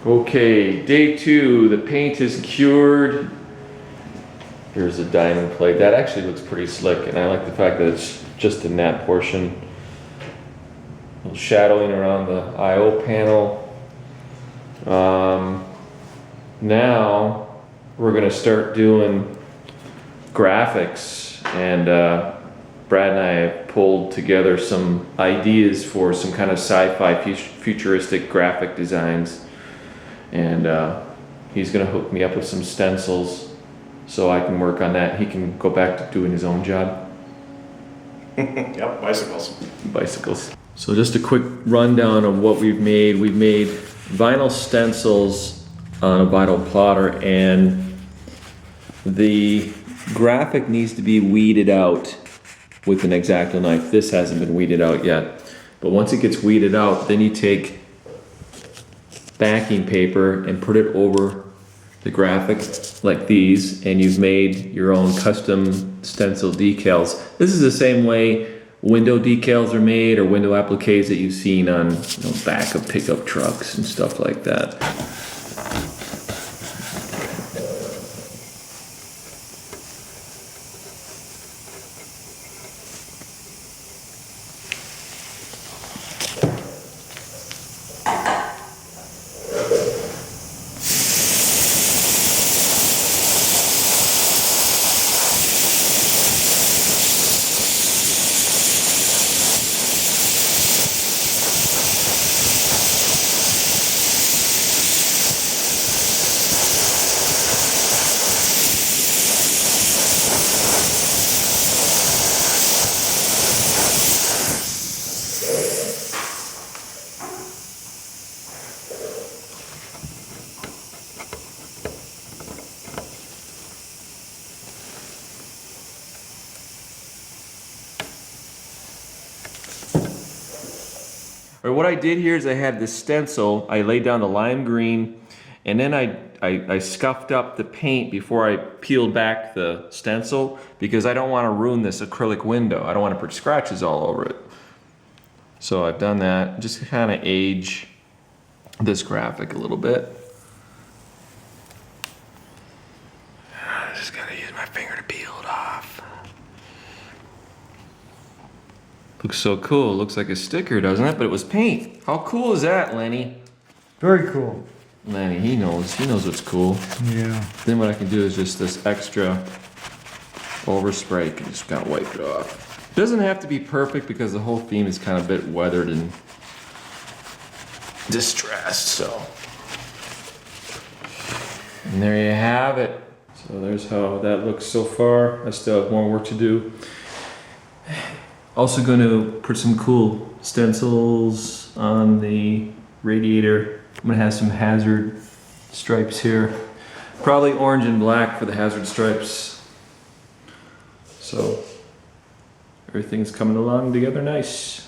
Okay, day 2, the paint is cured. Here's a diamond plate. That actually looks pretty slick, and I like the fact that it's just in that portion. A little shadowing around the I/O panel. Now we're gonna start doing graphics, and Brad and I have pulled together some ideas for some kind of sci-fi futuristic graphic designs, and he's gonna hook me up with some stencils so I can work on that. He can go back to doing his own job. Yep, bicycles. Bicycles. So just a quick rundown of what we've made. We've made vinyl stencils on a vinyl plotter, and the graphic needs to be weeded out with an X-Acto knife. This hasn't been weeded out yet, but once it gets weeded out, then you take backing paper and put it over the graphic like these, and you've made your own custom stencil decals. This is the same way window decals are made, or window appliques that you've seen on, you know, back of pickup trucks and stuff like that. What I did here is I had this stencil, I laid down the lime green, and then I scuffed up the paint before I peeled back the stencil, because I don't want to ruin this acrylic window. I don't want to put scratches all over it. So I've done that, just to kind of age this graphic a little bit. I just gotta use my finger to peel it off. Looks so cool. Looks like a sticker, doesn't it? But it was paint. How cool is that, Lenny? Very cool. Lenny, he knows what's cool. Yeah. Then what I can do is just this extra overspray, can just kind of wipe it off. It doesn't have to be perfect because the whole theme is kind of a bit weathered and distressed, so. And there you have it. So there's how that looks so far. I still have more work to do. Also going to put some cool stencils on the radiator. I'm going to have some hazard stripes here. Probably orange and black for the hazard stripes. So everything's coming along together nice.